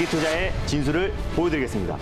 위기투자의 진수를 보여드리겠습니다.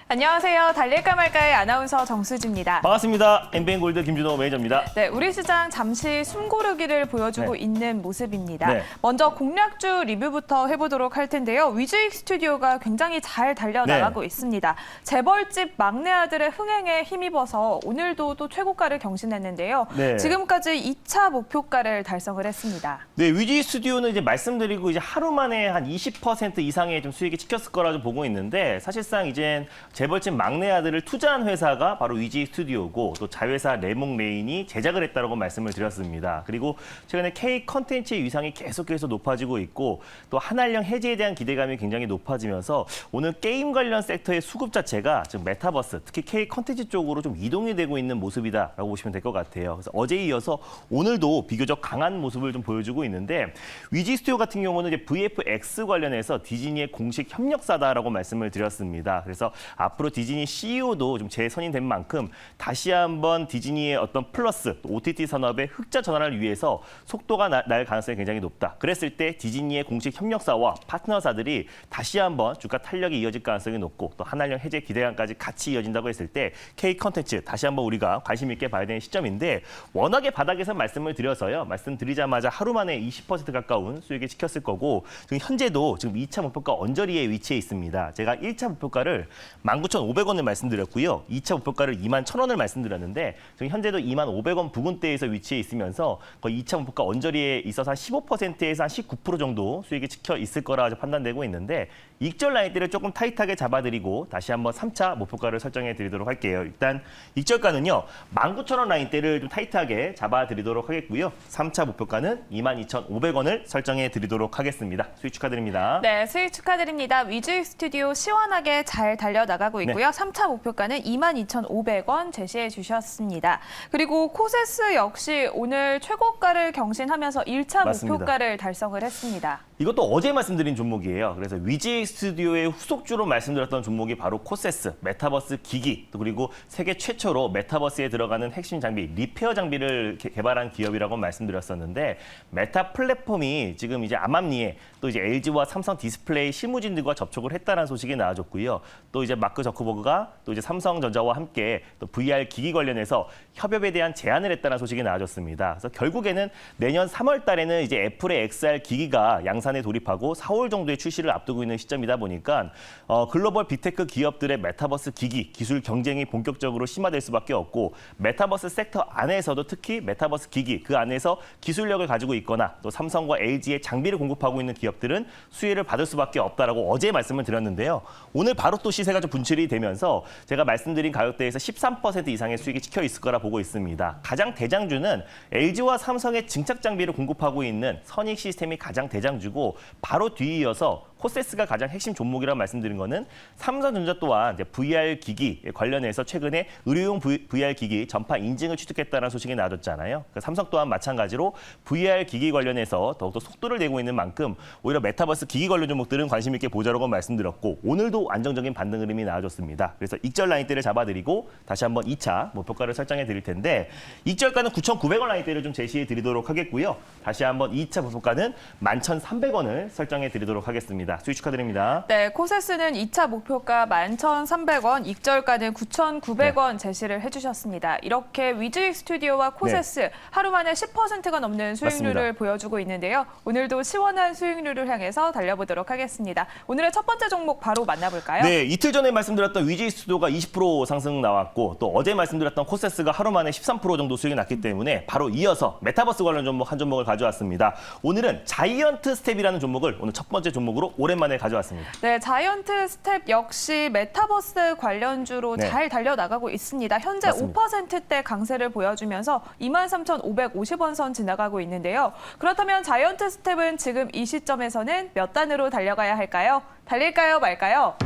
안녕하세요. 달릴까 말까의 아나운서 정수지입니다. 반갑습니다. 엠비엔골드 김준호 매니저입니다. 네, 우리 시장 잠시 숨고르기를 보여주고 있는 모습입니다. 네. 먼저 공략주 리뷰부터 해보도록 할 텐데요. 위즈익 스튜디오가 굉장히 잘 달려나가고 있습니다. 재벌집 막내 아들의 흥행에 힘입어서 오늘도 또 최고가를 경신했는데요. 네. 지금까지 2차 목표가를 달성을 했습니다. 네, 위즈익 스튜디오는 이제 말씀드리고 이제 하루 만에 한 20% 이상의 좀 수익이 찍혔을 거라 좀 보고 있는데 사실상 이젠 재벌집 막내 아들을 투자한 회사가 바로 위즈익 스튜디오고 또 자회사 레몽레인이 제작을 했다라고 말씀을 드렸습니다. 그리고 최근에 K 컨텐츠의 위상이 계속해서 높아지고 있고 또 한알령 해지에 대한 기대감이 굉장히 높아지면서 오늘 게임 관련 섹터의 수급 자체가 지금 메타버스, 특히 K 컨텐츠 쪽으로 좀 이동이 되고 있는 모습이다라고 보시면 될 것 같아요. 그래서 어제에 이어서 오늘도 비교적 강한 모습을 좀 보여주고 있는데 위즈익 스튜디오 같은 경우는 이제 VFX 관련해서 디즈니의 공식 협력사다라고 말씀을 드렸습니다. 그래서 앞으로 디즈니 CEO도 좀 재선임된 만큼 다시 한번 디즈니의 어떤 플러스, 또 OTT 산업의 흑자 전환을 위해서 속도가 날 가능성이 굉장히 높다. 그랬을 때 디즈니의 공식 협력사와 파트너사들이 다시 한번 주가 탄력이 이어질 가능성이 높고 또 한알령 해제 기대감까지 같이 이어진다고 했을 때 K 컨텐츠 다시 한번 우리가 관심 있게 봐야 되는 시점인데 워낙에 바닥에서 말씀을 드려서요. 말씀드리자마자 하루 만에 20% 가까운 수익을 지켰을 거고 지금 현재도 지금 2차 목표가 언저리에 위치해 있습니다. 제가 1차 목표가를 19,500원을 말씀드렸고요. 2차 목표가를 21,000원을 말씀드렸는데 지금 현재도 25,000원 부근대에서 위치해 있으면서 거의 2차 목표가 언저리에 있어서 한 15%에서 한 19% 정도 수익이 찍혀 있을 거라 판단되고 있는데 익절 라인대를 조금 타이트하게 잡아드리고 다시 한번 3차 목표가를 설정해 드리도록 할게요. 일단 익절가는요. 19,000원 라인대를 좀 타이트하게 잡아드리도록 하겠고요. 3차 목표가는 22,500원을 설정해 드리도록 하겠습니다. 수익 축하드립니다. 네, 수익 축하드립니다. 위즈익 스튜디오 시원하게 잘 달려나가고 있고요. 3차 목표가는 22,500원 제시해 주셨습니다. 그리고 코세스 역시 오늘 최고가를 경신하면서 1차 맞습니다. 목표가를 달성을 했습니다. 이것도 어제 말씀드린 종목이에요. 그래서 위즈익 스튜디오의 후속주로 말씀드렸던 종목이 바로 코세스, 메타버스 기기, 또 그리고 세계 최초로 메타버스에 들어가는 핵심 장비, 리페어 장비를 개발한 기업이라고 말씀드렸었는데 메타 플랫폼이 지금 이제 암암리에 또 이제 LG와 삼성 디스플레이 실무진들과 접촉을 했다는 소식이 나와줬고요. 또 이제 마크 저커버그가 또 이제 삼성전자와 함께 또 VR 기기 관련해서 협업에 대한 제안을 했다는 소식이 나와줬습니다. 그래서 결국에는 내년 3월 달에는 이제 애플의 XR 기기가 양산에 돌입하고 4월 정도에 출시를 앞두고 있는 시점이다 보니까 글로벌 빅테크 기업들의 메타버스 기기 기술 경쟁이 본격적으로 심화될 수밖에 없고 메타버스 섹터 안에서도 특히 메타버스 기기 그 안에서 기술력을 가지고 있거나 또 삼성과 LG의 장비를 공급하고 있는 기업들은 수혜를 받을 수밖에 없다라고 어제 말씀을 드렸는데요. 오늘 바로 또 시세가 좀 분출이 되면서 제가 말씀드린 가격대에서 13% 이상의 수익이 찍혀 있을 거라 보고 있습니다. 가장 대장주는 LG와 삼성의 증착 장비를 공급하고 있는 선익 시스템이 가장 대장주고 바로 뒤이어서 코세스가 가장 핵심 종목이라고 말씀드린 거는 삼성전자 또한 이제 VR 기기 관련해서 최근에 의료용 VR 기기 전파 인증을 취득했다는 소식이 나왔잖아요. 그러니까 삼성 또한 마찬가지로 VR 기기 관련해서 더욱더 속도를 내고 있는 만큼 오히려 메타버스 기기 관련 종목들은 관심 있게 보자라고 말씀드렸고 오늘도 안정적인 반등 흐름이 나와줬습니다. 그래서 익절 라인대를 잡아드리고 다시 한번 2차 목표가를 설정해 드릴 텐데 익절가는 9,900원 라인대를 좀 제시해 드리도록 하겠고요. 다시 한번 2차 목표가는 11,300원을 설정해 드리도록 하겠습니다. 수익 축하드립니다. 네, 코세스는 2차 목표가 11,300원, 익절가는 9,900원 제시를 해주셨습니다. 이렇게 위즈익 스튜디오와 코세스 하루 만에 10%가 넘는 수익률을 맞습니다. 보여주고 있는데요. 오늘도 시원한 수익률을 향해서 달려보도록 하겠습니다. 오늘의 첫 번째 종목 바로 만나볼까요? 네, 이틀 전에 말씀드렸던 위즈익 스튜디오가 20% 상승 나왔고 또 어제 말씀드렸던 코세스가 하루 만에 13% 정도 수익이 났기 때문에 바로 이어서 메타버스 관련 종목 한 종목을 가져왔습니다. 오늘은 자이언트 스텝이라는 종목을 오늘 첫 번째 종목으로 오랜만에 가져왔습니다. 네, 자이언트 스텝 역시 메타버스 관련주로 네. 잘 달려나가고 있습니다. 현재 맞습니다. 5%대 강세를 보여주면서 23,550원 선 지나가고 있는데요. 그렇다면 자이언트 스텝은 지금 이 시점에서는 몇 단으로 달려가야 할까요? 달릴까요, 말까요?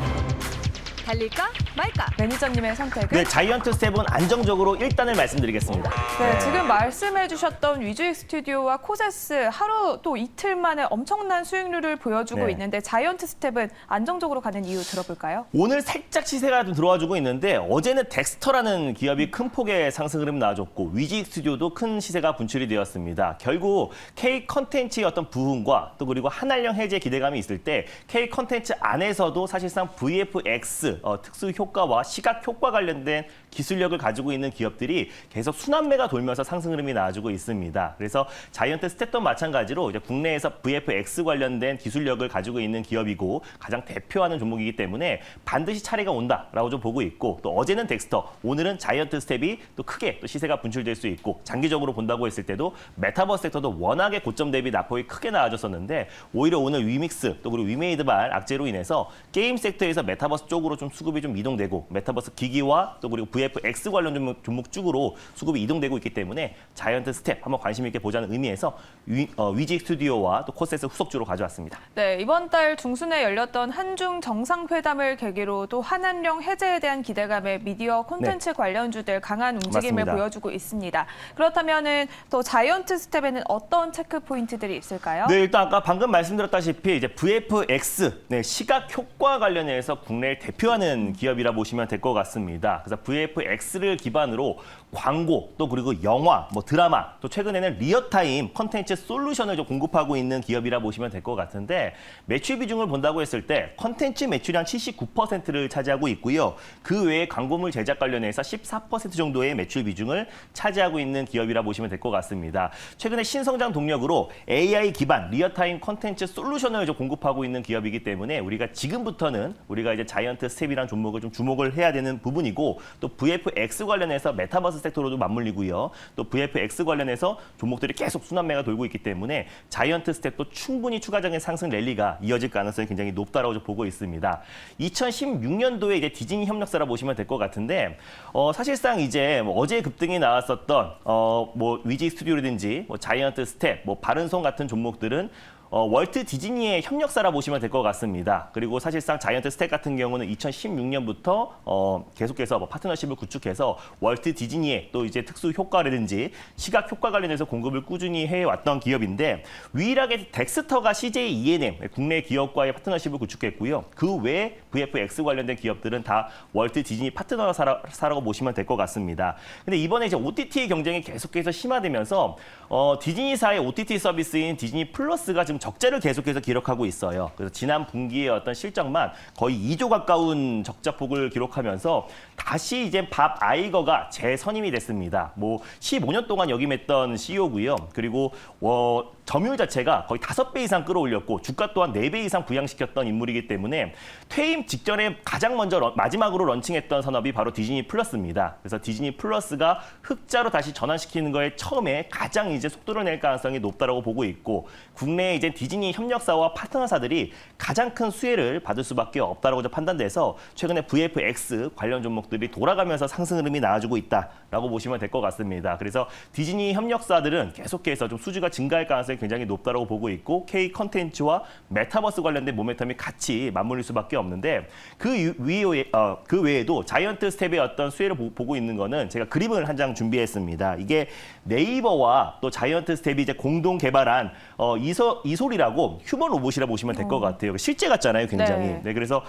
달릴까 말까? 매니저님의 선택은? 네, 자이언트 스텝은 안정적으로 1단을 말씀드리겠습니다. 네, 지금 말씀해주셨던 위즈익 스튜디오와 코세스 하루 또 이틀 만에 엄청난 수익률을 보여주고 네. 있는데 자이언트 스텝은 안정적으로 가는 이유 들어볼까요? 오늘 살짝 시세가 좀 들어와주고 있는데 어제는 덱스터라는 기업이 큰 폭의 상승 흐름 나와줬고 위즈익 스튜디오도 큰 시세가 분출이 되었습니다. 결국 K 컨텐츠의 어떤 부흥과 또 그리고 한알령 해제 기대감이 있을 때 K 컨텐츠 안에서도 사실상 VFX 특수 효과와 시각 효과 관련된 기술력을 가지고 있는 기업들이 계속 순환매가 돌면서 상승 흐름이 나와주고 있습니다. 그래서 자이언트 스텝도 마찬가지로 이제 국내에서 VFX 관련된 기술력을 가지고 있는 기업이고 가장 대표하는 종목이기 때문에 반드시 차례가 온다라고 좀 보고 있고 또 어제는 덱스터, 오늘은 자이언트 스텝이 또 크게 또 시세가 분출될 수 있고 장기적으로 본다고 했을 때도 메타버스 섹터도 워낙에 고점 대비 낙폭이 크게 나와줬었는데 오히려 오늘 위믹스 또 그리고 위메이드발 악재로 인해서 게임 섹터에서 메타버스 쪽으로 좀 수급이 좀 이동되고 메타버스 기기와 또 그리고 VFX 관련 종목 쪽으로 수급이 이동되고 있기 때문에 자이언트 스텝 한번 관심 있게 보자는 의미에서 위직 스튜디오와 또 코세스 후속주로 가져왔습니다. 네, 이번 달 중순에 열렸던 한중 정상회담을 계기로 또 한한령 해제에 대한 기대감에 미디어 콘텐츠 관련주들 강한 움직임을 맞습니다. 보여주고 있습니다. 그렇다면은 또 자이언트 스텝에는 어떤 체크 포인트들이 있을까요? 네, 일단 아까 방금 말씀드렸다시피 이제 VFX 시각 효과 관련해서 국내를 대표하는 기업이라 보시면 될 것 같습니다. 그래서 VFX를 기반으로 광고 또 그리고 영화, 뭐 드라마 또 최근에는 리얼타임 컨텐츠 솔루션을 좀 공급하고 있는 기업이라 보시면 될 것 같은데 매출 비중을 본다고 했을 때 컨텐츠 매출이 한 79%를 차지하고 있고요. 그 외에 광고물 제작 관련해서 14% 정도의 매출 비중을 차지하고 있는 기업이라 보시면 될 것 같습니다. 최근에 신성장 동력으로 AI 기반 리얼타임 컨텐츠 솔루션을 좀 공급하고 있는 기업이기 때문에 우리가 지금부터는 우리가 이제 자이언트 스텝이라는 종목을 좀 주목을 해야 되는 부분이고 또 VFX 관련해서 메타버스 섹터로도 맞물리고요. 또 VFX 관련해서 종목들이 계속 순환매가 돌고 있기 때문에 자이언트 스텝도 충분히 추가적인 상승 랠리가 이어질 가능성이 굉장히 높다라고 좀 보고 있습니다. 2016년도에 이제 디즈니 협력사라 보시면 될 것 같은데 사실상 이제 뭐 어제 급등이 나왔었던 뭐 위지 스튜디오라든지 뭐 자이언트 스텝, 뭐 바른손 같은 종목들은 월트 디즈니의 협력사라 보시면 될 것 같습니다. 그리고 사실상 자이언트 스텝 같은 경우는 2016년부터 계속해서 뭐 파트너십을 구축해서 월트 디즈니의 또 이제 특수 효과라든지 시각 효과 관련해서 공급을 꾸준히 해왔던 기업인데 유일하게 덱스터가 CJ E&M 국내 기업과의 파트너십을 구축했고요. 그 외에 VFX 관련된 기업들은 다 월트 디즈니 파트너사라고 보시면 될 것 같습니다. 근데 이번에 이제 OTT 경쟁이 계속해서 심화되면서 디즈니사의 OTT 서비스인 디즈니 플러스가 지금 적자를 계속해서 기록하고 있어요. 그래서 지난 분기의 어떤 실적만 거의 2조 가까운 적자폭을 기록하면서 다시 이제 밥 아이거가 재선임이 됐습니다. 뭐 15년 동안 역임했던 CEO고요. 그리고 점유율 자체가 거의 5배 이상 끌어올렸고 주가 또한 4배 이상 부양시켰던 인물이기 때문에 퇴임 직전에 가장 먼저 마지막으로 런칭했던 산업이 바로 디즈니 플러스입니다. 그래서 디즈니 플러스가 흑자로 다시 전환시키는 거에 처음에 가장 이제 속도를 낼 가능성이 높다라고 보고 있고 국내에 이제 디즈니 협력사와 파트너사들이 가장 큰 수혜를 받을 수밖에 없다라고 판단돼서 최근에 VFX 관련 종목들이 돌아가면서 상승 흐름이 나와주고 있다라고 보시면 될 것 같습니다. 그래서 디즈니 협력사들은 계속해서 좀 수주가 증가할 가능성이 굉장히 높다라고 보고 있고 K 컨텐츠와 메타버스 관련된 모멘텀이 같이 맞물릴 수밖에 없는데 그 외에도 자이언트 스텝의 어떤 수혜를 보고 있는 거는 제가 그림을 한 장 준비했습니다. 이게 네이버와 또 자이언트 스텝이 이제 공동 개발한 이솔이라고 휴먼 로봇이라 보시면 될 것 같아요. 실제 같잖아요, 굉장히. 네. 네, 그래서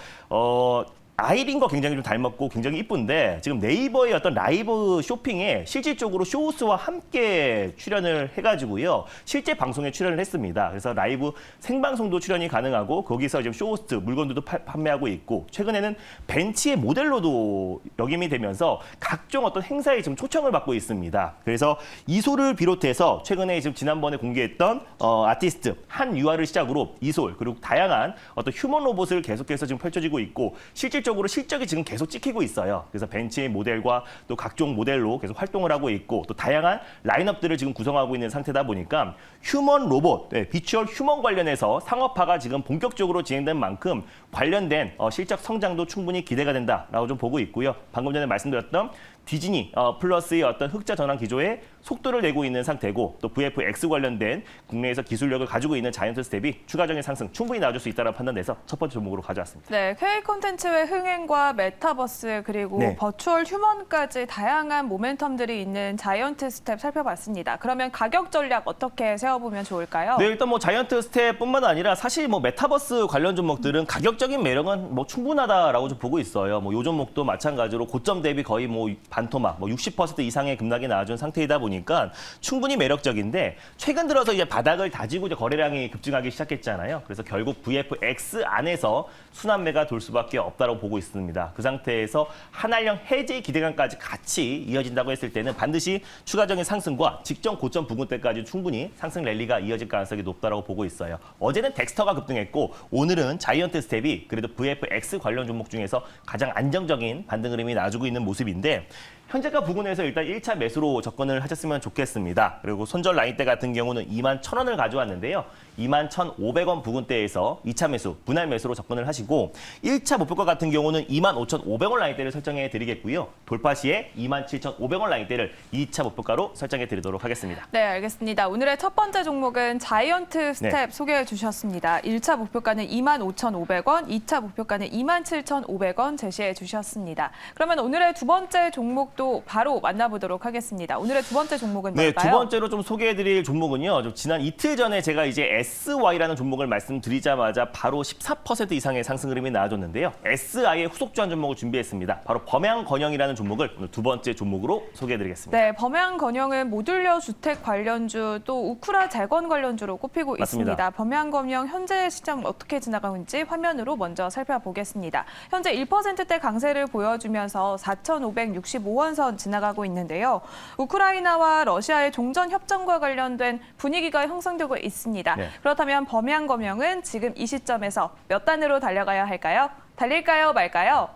아이린과 굉장히 좀 닮았고 굉장히 이쁜데 지금 네이버의 어떤 라이브 쇼핑에 실질적으로 쇼호스와 함께 출연을 해가지고요. 실제 방송에 출연을 했습니다. 그래서 라이브 생방송도 출연이 가능하고 거기서 지금 쇼호스트 물건들도 판매하고 있고 최근에는 벤치의 모델로도 역임이 되면서 각종 어떤 행사에 지금 초청을 받고 있습니다. 그래서 이솔을 비롯해서 최근에 지금 지난번에 공개했던 아티스트 한유아를 시작으로 이솔 그리고 다양한 어떤 휴먼 로봇을 계속해서 지금 펼쳐지고 있고 실질적으로 실적이 지금 계속 찍히고 있어요. 그래서 벤치의 모델과 또 각종 모델로 계속 활동을 하고 있고 또 다양한 라인업들을 지금 구성하고 있는 상태다 보니까 휴먼 로봇, 비추얼 휴먼 관련해서 상업화가 지금 본격적으로 진행된 만큼 관련된 실적 성장도 충분히 기대가 된다라고 좀 보고 있고요. 방금 전에 말씀드렸던 디즈니 플러스의 어떤 흑자 전환 기조에 속도를 내고 있는 상태고 또 VFX 관련된 국내에서 기술력을 가지고 있는 자이언트 스텝이 추가적인 상승 충분히 나와줄 수 있다고 판단돼서 첫 번째 종목으로 가져왔습니다. 네, K 콘텐츠의 흥행과 메타버스 그리고 네. 버추얼 휴먼까지 다양한 모멘텀들이 있는 자이언트 스텝 살펴봤습니다. 그러면 가격 전략 어떻게 세워보면 좋을까요? 네, 일단 뭐 자이언트 스텝뿐만 아니라 사실 뭐 메타버스 관련 종목들은 가격적인 매력은 뭐 충분하다라고 좀 보고 있어요. 뭐 요 종목도 마찬가지로 고점 대비 거의 뭐 반토막, 뭐 60% 이상의 급락이 나와준 상태이다 보니까 충분히 매력적인데 최근 들어서 이제 바닥을 다지고 이제 거래량이 급증하기 시작했잖아요. 그래서 결국 VFX 안에서 순환매가 돌 수밖에 없다고 보고 있습니다. 그 상태에서 한알령 해지 기대감까지 같이 이어진다고 했을 때는 반드시 추가적인 상승과 직전 고점 부근대까지 충분히 상승 랠리가 이어질 가능성이 높다고 보고 있어요. 어제는 덱스터가 급등했고 오늘은 자이언트 스텝이 그래도 VFX 관련 종목 중에서 가장 안정적인 반등 흐름이 나와주고 있는 모습인데 현재가 부근에서 일단 1차 매수로 접근을 하셨으면 좋겠습니다. 그리고 손절 라인대 같은 경우는 21,000원을 가져왔는데요. 21,500원 부근대에서 2차 매수, 분할 매수로 접근을 하시고 1차 목표가 같은 경우는 25,500원 라인대를 설정해 드리겠고요. 돌파 시에 27,500원 라인대를 2차 목표가로 설정해 드리도록 하겠습니다. 네, 알겠습니다. 오늘의 첫 번째 종목은 자이언트 스텝 소개해 주셨습니다. 1차 목표가는 25,500원, 2차 목표가는 27,500원 제시해 주셨습니다. 그러면 오늘의 두 번째 종목도 바로 만나보도록 하겠습니다. 오늘의 두 번째 종목은 네, 뭘까요? 두 번째로 좀 소개해드릴 종목은요. 좀 지난 이틀 전에 제가 이제 SY라는 종목을 말씀드리자마자 바로 14% 이상의 상승 흐름이 나와줬는데요. SI의 후속주한 종목을 준비했습니다. 바로 범양건영이라는 종목을 오늘 두 번째 종목으로 소개해드리겠습니다. 네, 범양건영은 모듈러 주택 관련주 또 우크라 재건 관련주로 꼽히고 맞습니다. 있습니다. 범양건영 현재 시장 어떻게 지나가는지 화면으로 먼저 살펴보겠습니다. 현재 1%대 강세를 보여주면서 4,565원 선 지나가고 있는데요. 우크라이나와 러시아의 종전 협정과 관련된 분위기가 형성되고 있습니다. 네. 그렇다면 범양건영은 지금 이 시점에서 몇 단으로 달려가야 할까요? 달릴까요, 말까요?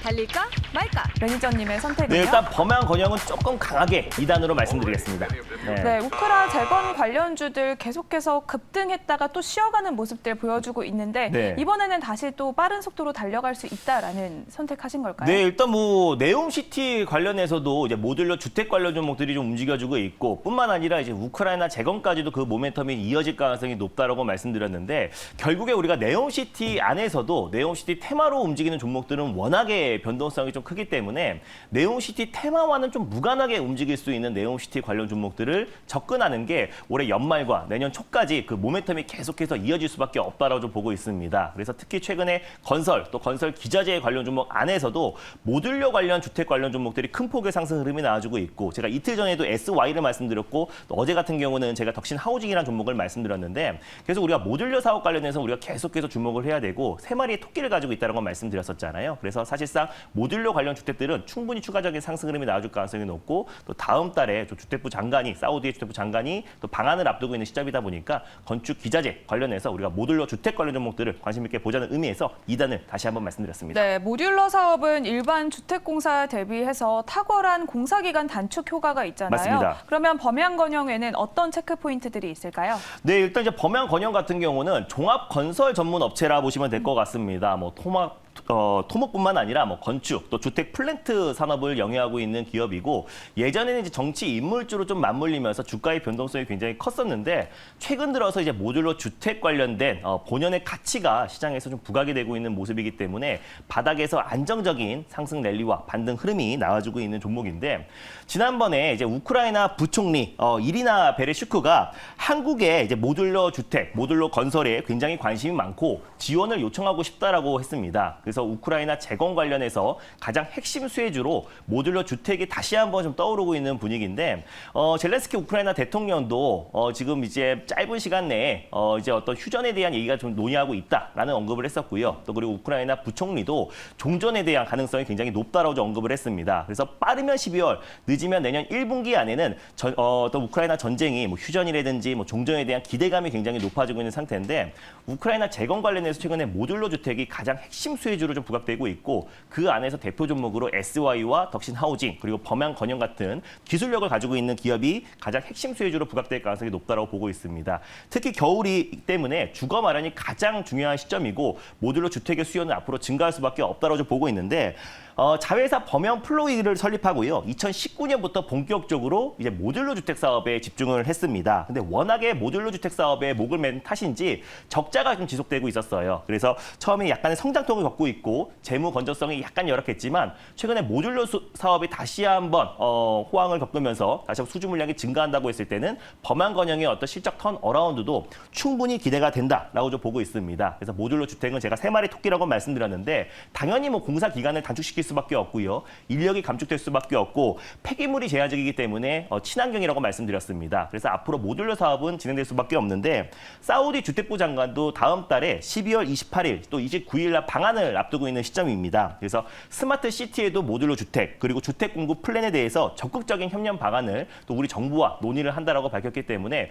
달릴까 말까? 매니저님의 선택은요? 네, 일단 범양건영은 조금 강하게 2단으로 말씀드리겠습니다. 네, 우크라 재건 관련주들 계속해서 급등했다가 또 쉬어가는 모습들 보여주고 있는데 네. 이번에는 다시 또 빠른 속도로 달려갈 수 있다라는 선택하신 걸까요? 네, 일단 뭐 네옴시티 관련해서도 이제 모듈러 주택 관련 종목들이 좀 움직여주고 있고 뿐만 아니라 이제 우크라이나 재건까지도 그 모멘텀이 이어질 가능성이 높다라고 말씀드렸는데 결국에 우리가 네옴시티 안에서도 네옴시티 테마로 움직이는 종목들은 워낙에 변동성이 좀 크기 때문에 네옴시티 테마와는 좀 무관하게 움직일 수 있는 네옴시티 관련 종목들을 접근하는 게 올해 연말과 내년 초까지 그 모멘텀이 계속해서 이어질 수밖에 없다라고 좀 보고 있습니다. 그래서 특히 최근에 건설 또 건설 기자재 관련 종목 안에서도 모듈러 관련 주택 관련 종목들이 큰 폭의 상승 흐름이 나와주고 있고 제가 이틀 전에도 SY를 말씀드렸고 또 어제 같은 경우는 제가 덕신 하우징이라는 종목을 말씀드렸는데 그래서 우리가 모듈러 사업 관련해서 우리가 계속해서 주목을 해야 되고 세 마리의 토끼를 가지고 있다는 걸 말씀드렸었잖아요. 그래서 사실상 모듈러 관련 주택들은 충분히 추가적인 상승 흐름이 나와줄 가능성이 높고 또 다음 달에 또 주택부 장관이 사우디의 주택부 장관이 또 방한을 앞두고 있는 시점이다 보니까 건축 기자재 관련해서 우리가 모듈러 주택 관련 종목들을 관심 있게 보자는 의미에서 2단을 다시 한번 말씀드렸습니다. 네, 모듈러 사업은 일반 주택공사 대비해서 탁월한 공사기간 단축 효과가 있잖아요. 맞습니다. 그러면 범양건영에는 어떤 체크 포인트들이 있을까요? 네, 일단 이제 범양건영 같은 경우는 종합 건설 전문 업체라 보시면 될 것 같습니다. 뭐 토목뿐만 아니라 뭐 건축 또 주택 플랜트 산업을 영위하고 있는 기업이고 예전에는 이제 정치 인물주로 좀 맞물리면서 주가의 변동성이 굉장히 컸었는데 최근 들어서 이제 모듈러 주택 관련된 본연의 가치가 시장에서 좀 부각이 되고 있는 모습이기 때문에 바닥에서 안정적인 상승 랠리와 반등 흐름이 나와주고 있는 종목인데 지난번에 이제 우크라이나 부총리 이리나 베레슈크가 한국의 이제 모듈러 주택, 모듈러 건설에 굉장히 관심이 많고 지원을 요청하고 싶다라고 했습니다. 그래서 우크라이나 재건 관련해서 가장 핵심 수혜주로 모듈러 주택이 다시 한번 좀 떠오르고 있는 분위기인데 젤렌스키 우크라이나 대통령도 지금 이제 짧은 시간 내에 이제 어떤 휴전에 대한 얘기가 좀 논의하고 있다라는 언급을 했었고요. 또 그리고 우크라이나 부총리도 종전에 대한 가능성이 굉장히 높다라고 좀 언급을 했습니다. 그래서 빠르면 12월, 늦으면 내년 1분기 안에는 또 우크라이나 전쟁이 뭐 휴전이라든지 뭐 종전에 대한 기대감이 굉장히 높아지고 있는 상태인데 우크라이나 재건 관련해서 최근에 모듈러 주택이 가장 핵심 수혜주로 좀 부각되고 있고 그 안에서 대표 종목으로 SY와 덕신 하우징 그리고 범양건영 같은 기술력을 가지고 있는 기업이 가장 핵심 수혜주로 부각될 가능성이 높다고 보고 있습니다. 특히 겨울이기 때문에 주거 마련이 가장 중요한 시점이고 모듈러 주택의 수요는 앞으로 증가할 수밖에 없다고 좀 보고 있는데 자회사 범형 플로이를 설립하고요. 2019년부터 본격적으로 이제 모듈러 주택 사업에 집중을 했습니다. 근데 워낙에 모듈러 주택 사업에 목을 맨 탓인지 적자가 좀 지속되고 있었어요. 그래서 처음에 약간의 성장통을 겪고 있고 재무 건전성이 약간 열악했지만 최근에 모듈러 사업이 다시 한번 호황을 겪으면서 다시 한번 수주 물량이 증가한다고 했을 때는 범안건영의 어떤 실적 턴 어라운드도 충분히 기대가 된다라고 좀 보고 있습니다. 그래서 모듈러 주택은 제가 3마리 토끼라고 말씀드렸는데 당연히 뭐 공사 기간을 단축시킬 수밖에 없고요. 인력이 감축될 수밖에 없고 폐기물이 제한적이기 때문에 친환경이라고 말씀드렸습니다. 그래서 앞으로 모듈러 사업은 진행될 수밖에 없는데 사우디 주택부 장관도 다음 달에 12월 28일 또 29일 날 방한을 앞두고 있는 시점입니다. 그래서 스마트 시티에도 모듈러 주택 그리고 주택 공급 플랜에 대해서 적극적인 협력 방안을 또 우리 정부와 논의를 한다라고 밝혔기 때문에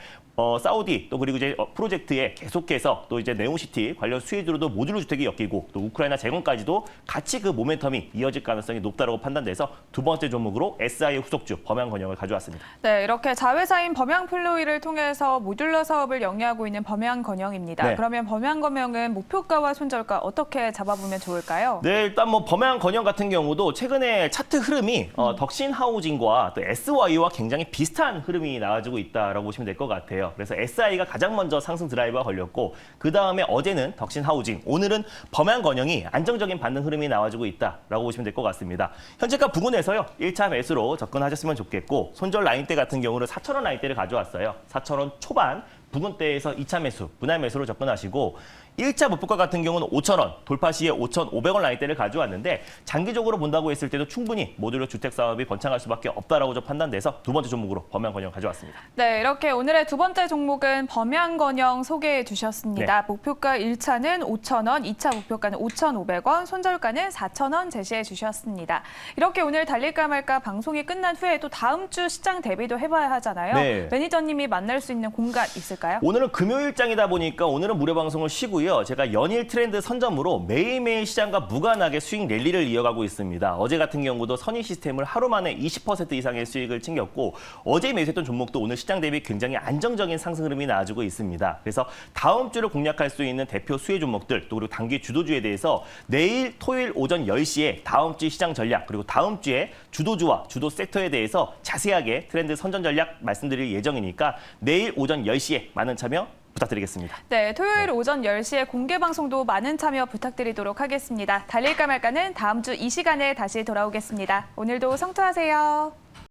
사우디 또 그리고 이제 프로젝트에 계속해서 또 이제 네옴시티 관련 수혜주로도 모듈러 주택이 엮이고 또 우크라이나 재건까지도 같이 그 모멘텀이 이어질 가능성이 높다라고 판단돼서 두 번째 종목으로 SI의 후속주 범양건영을 가져왔습니다. 네, 이렇게 자회사인 범양플로이를 통해서 모듈러 사업을 영위하고 있는 범양건영입니다. 네. 그러면 범양건영은 목표가와 손절가 어떻게 잡아보면 좋을까요? 네, 일단 뭐 범양건영 같은 경우도 최근에 차트 흐름이 덕신하우징과 또 SY와 굉장히 비슷한 흐름이 나와주고 있다라고 보시면 될 것 같아요. 그래서 SI가 가장 먼저 상승 드라이버가 걸렸고 그 다음에 어제는 덕신하우징, 오늘은 범양건영이 안정적인 반등 흐름이 나와주고 있다라고 보시면 될 것 같습니다. 현재가 부근에서요 1차 매수로 접근하셨으면 좋겠고 손절 라인대 같은 경우는 4,000원 라인대를 가져왔어요. 4,000원 초반 부근대에서 2차 매수, 분할 매수로 접근하시고 1차 목표가 같은 경우는 5,000원, 돌파 시에 5,500원 라인대를 가져왔는데 장기적으로 본다고 했을 때도 충분히 모듈러 주택 사업이 번창할 수밖에 없다라고 좀 판단돼서 두 번째 종목으로 범양건영 가져왔습니다. 네, 이렇게 오늘의 두 번째 종목은 범양건영 소개해 주셨습니다. 네. 목표가 1차는 5,000원, 2차 목표가는 5,500원, 손절가는 4,000원 제시해 주셨습니다. 이렇게 오늘 달릴까 말까 방송이 끝난 후에 또 다음 주 시장 대비도 해봐야 하잖아요. 네. 매니저님이 만날 수 있는 공간 있을까요? 오늘은 금요일장이다 보니까 오늘은 무료 방송을 쉬고요. 제가 연일 트렌드 선점으로 매일매일 시장과 무관하게 수익 랠리를 이어가고 있습니다. 어제 같은 경우도 선의 시스템을 하루 만에 20% 이상의 수익을 챙겼고 어제 매수했던 종목도 오늘 시장 대비 굉장히 안정적인 상승 흐름이 나와주고 있습니다. 그래서 다음 주를 공략할 수 있는 대표 수혜 종목들 또 그리고 단기 주도주에 대해서 내일 토요일 오전 10시에 다음 주 시장 전략 그리고 다음 주에 주도주와 주도 섹터에 대해서 자세하게 트렌드 선전 전략 말씀드릴 예정이니까 내일 오전 10시에 많은 참여 부탁드리겠습니다. 네, 토요일 오전 10시에 공개 방송도 많은 참여 부탁드리도록 하겠습니다. 달릴까 말까는 다음 주 이 시간에 다시 돌아오겠습니다. 오늘도 성투하세요.